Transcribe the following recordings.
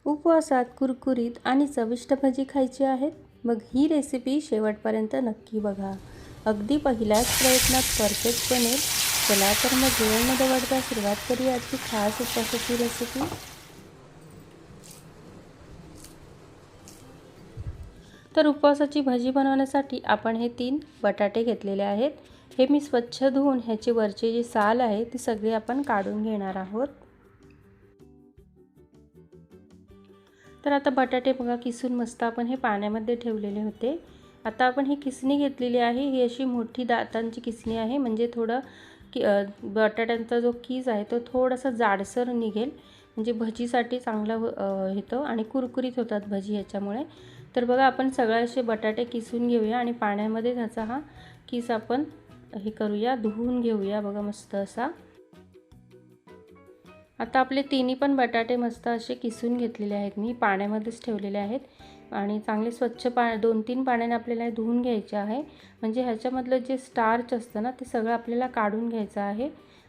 उपवासात कुरकुरीत आणि चविष्ट भजी खायची आहेत? मग ही रेसिपी शेवटपर्यंत नक्की बघा. अगदी पहिल्याच प्रयत्नात परफेक्ट बनेल. चला तर मग वेळ न दवडता सुरुवात करूया आजची खास उपवासाची रेसिपी. तर उपवासाची भजी बनवण्यासाठी आपण हे 3 बटाटे घेतलेले आहेत. हे मी स्वच्छ धुवून ह्याची वरची जी साल आहे ती सगळी आपण काढून घेणार आहोत. तर आता बटाटे बघा किसून मस्त आपण हे पाण्यामध्ये ठेवलेले होते. आता आपण ही किसणी घेतलेली आहे. ही अशी मोठी दातांची किसणी आहे, म्हणजे थोडं बटाट्यांचा जो कीस आहे तो थोडासा जाडसर निघेल, म्हणजे भजीसाठी चांगलं येतं आणि कुरकुरीत होतात भजी याच्यामुळे. तर बघा आपण सगळे असे बटाटे किसून घेऊया आणि पाण्यामध्ये त्याचा हा कीस आपण हे करूया, धुवून घेऊया बघा मस्त असा. आता आपले तिन्ही पण बटाटे मस्त असे किसून घेतलेले आहेत. मी पाण्यामध्येच ठेवलेले आहेत आणि चांगले स्वच्छ 2-3 पाण्याने आपल्याला धुवून घ्यायचे आहे, म्हणजे ह्याच्यामधलं जे स्टार्च असतं ना ते सगळं आपल्याला काढून घ्यायचं आहे.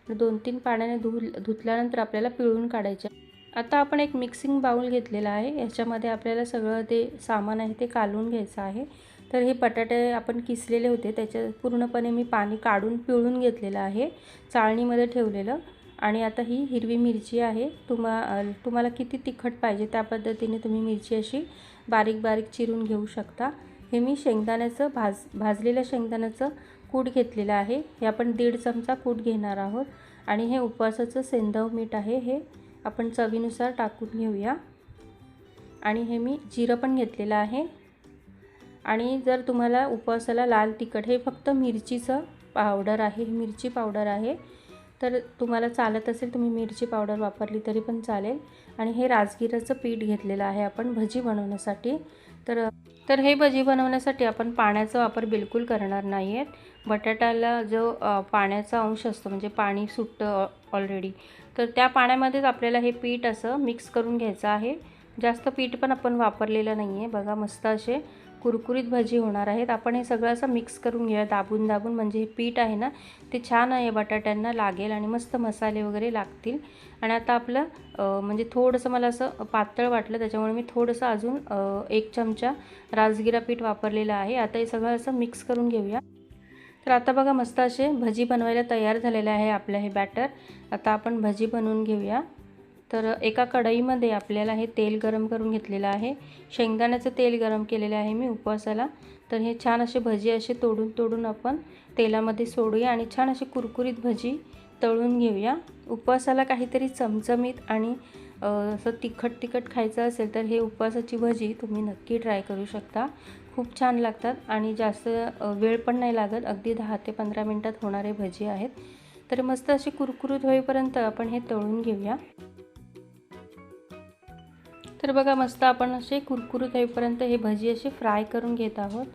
2-3 पाण्याने धुतल्यानंतर आपल्याला पिळून काढायचे. आता आपण एक मिक्सिंग बाउल घेतलेला आहे. याच्यामध्ये आपल्याला सगळं ते सामान आहे ते काढून घ्यायचं आहे. तर हे बटाटे आपण किसलेले होते त्याच्या पूर्णपणे मी पाणी काढून पिळून घेतलेलं आहे, चाळणीमध्ये ठेवलेलं. आणि आता ही हिरवी मिरची आहे. तुम्हाला किती तिखट पाहिजे त्या पद्धतीने तुम्ही मिरची अशी बारीक बारीक चिरून घेऊ शकता. हे मी शेंगदाण्याचं भाजलेल्या शेंगदाण्याचं कूट घेतलेलं आहे. हे आपण 1.5 चमचा कूट घेणार आहोत. आणि हे उपवासाचं सेंधव मीठ आहे, हे आपण चवीनुसार टाकून घेऊया. आणि हे मी जिरं पण घेतलेलं आहे. आणि जर तुम्हाला उपवासाला लाल तिखट, हे फक्त मिरचीचं पावडर आहे, मिरची पावडर आहे, तर तुम्हाला चालत असेल तुम्ही मिरची पावडर वापरली तरी पण चालेल. आणि हे राजगिराचं पीठ घेतलेलं आहे आपण भजी बनवण्यासाठी. तर हे भजी बनवण्यासाठी आपण पाण्याचा वापर बिलकुल करणार नाही आहेत. बटाट्याला जो पाण्याचा अंश असतो, म्हणजे पाणी सुटतं ऑलरेडी, तर त्या पाण्यामध्येच आपल्याला हे पीठ असं मिक्स करून घ्यायचं आहे. जास्त पीठ पण आपण वापरलेलं नाही आहे. बघा मस्त असे कुरकुरीत भजी होणार आहेत. आपण हे सगळं असं मिक्स करून घेऊया दाबून दाबून, म्हणजे हे पीठ आहे ना ते छान आहे बटाट्यांना लागेल आणि मस्त मसाले वगैरे लागतील. आणि आता आपलं म्हणजे थोडंसं मला असं पातळ वाटलं त्याच्यामुळे मी थोडंसं अजून 1 चमचा राजगिरा पीठ वापरलेलं आहे. आता हे सगळं असं मिक्स करून घेऊया. तर आता बघा मस्त असे भजी बनवायला तयार झालेले आहे आपलं हे बॅटर. आता आपण भजी बनवून घेऊया. तर एका कढईमध्ये आपल्याला हे तेल गरम करून घेतलेलं आहे. शेंगदाण्याचं तेल गरम केलेलं आहे मी उपवासाला. तर हे छान असे भजी असे तोडून आपण तेलामध्ये सोडूया आणि छान अशी कुरकुरीत भजी तळून घेऊया. उपवासाला काहीतरी चमचमीत आणि असं तिखट खायचं असेल तर हे उपवासाची भजी तुम्ही नक्की ट्राय करू शकता. खूप छान लागतात आणि जास्त वेळ पण नाही लागत. अगदी 10 ते 15 मिनटात होणारे भजी आहेत. तर मस्त अशी कुरकुरीत होईपर्यंत आपण हे तळून घेऊया. तर बघा मस्त आपण असे कुरकुरीत होईपर्यंत हे भजी अशी फ्राय करून घेत आहोत.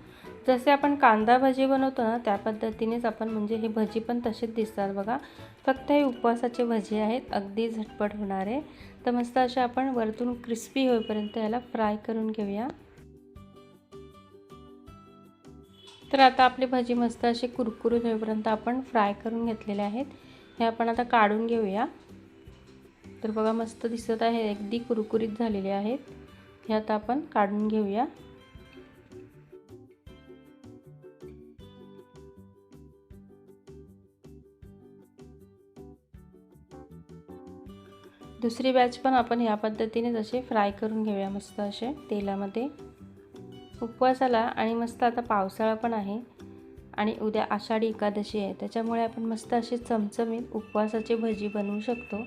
जसे आपण कांदा भजी बनवतो ना त्या पद्धतीनेच आपण, म्हणजे हे भजी पण तसेच दिसतात बघा. फक्त हे उपवासाचे भजी आहेत, अगदी झटपट होणारे. तर मस्त असे आपण वरतून क्रिस्पी होईपर्यंत याला फ्राय करून घेऊया. तर आता आपली भजी मस्त अशी कुरकुरीत होईपर्यंत आपण फ्राय करून घेतलेले आहेत. हे आपण आता काढून घेऊया. तर बघा मस्त दिसत आहे, अगदी कुरकुरीत झालेले आहेत. हे आता आपण काढून घेऊया. दुसरी बॅच पण आपण या पद्धतीने जसे फ्राय करून घेऊया मस्त असे तेलामध्ये. उपवासाला आणि मस्त आता पावसाळा पण आहे आणि उद्या आषाढी एकादशी आहे, त्याच्यामुळे आपण मस्त असे चमचमीत उपवासाची भजी बनवू शकतो.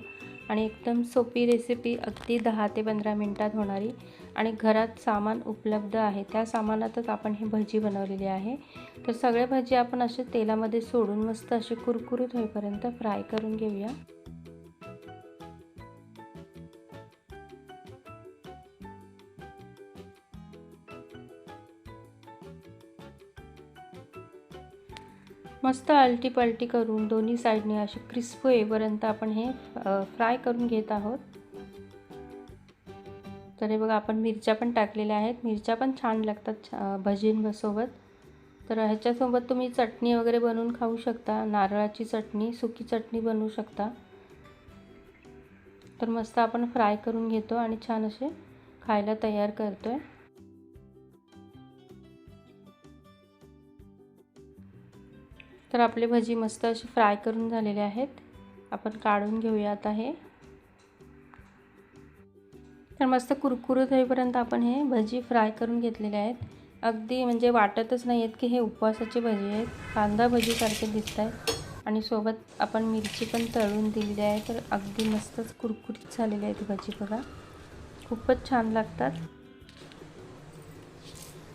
आणि एकदम सोपी रेसिपी, अगदी 10 ते 15 मिनटात होणारी आणि घरात सामान उपलब्ध आहे त्या सामानातच आपण ही भजी बनवलेली आहे. तर सगळे भजी आपण असे तेलामध्ये सोडून मस्त असे कुरकुरीत होईपर्यंत फ्राय करून घेऊया. मस्त आलटी पलटी करून दोन्ही साईडने अशी क्रिस्प होईपर्यंत आपण हे फ्राय करून घेत आहोत. तर हे बघा आपण मिरच्या पण टाकलेल्या आहेत. मिरच्या पण छान लागतात भजींसोबत. तर ह्याच्यासोबत तुम्ही चटणी वगैरे बनवून खाऊ शकता. नारळाची चटणी, सुकी चटणी बनवू शकता. तर मस्त आपण फ्राय करून घेतो आणि छान असे खायला तयार करतो आहे. तर आपले भजी मस्त अशी फ्राय करून झालेले आहेत. आपण काढून घेऊया आता हे. तर मस्त कुरकुरीत होईपर्यंत आपण हे भजी फ्राय करून घेतलेले आहेत. अगदी म्हणजे वाटतच नाही आहेत की हे उपवासाचे भजी आहेत. कांदा भजीसारखे दिसत आहेत आणि सोबत आपण मिरची पण तळून दिलेली आहे. तर अगदी मस्तच कुरकुरीत झालेले आहेत भजी बघा. खूपच छान लागतात.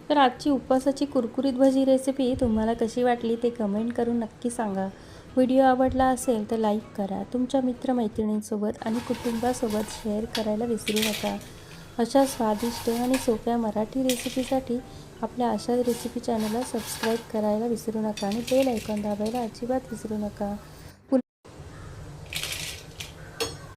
तर आजची उपवासाची कुरकुरीत भजी रेसिपी तुम्हाला कशी वाटली ते कमेंट करून नक्की सांगा. व्हिडिओ आवडला असेल तर लाईक करा. तुमच्या मित्रमैत्रिणींसोबत आणि कुटुंबासोबत शेअर करायला विसरू नका. अशा स्वादिष्ट आणि सोप्या मराठी रेसिपीसाठी आपल्या आशा रेसिपी चॅनलला सबस्क्राईब करायला विसरू नका आणि बेल आयकॉन दाबायला अजिबात विसरू नका.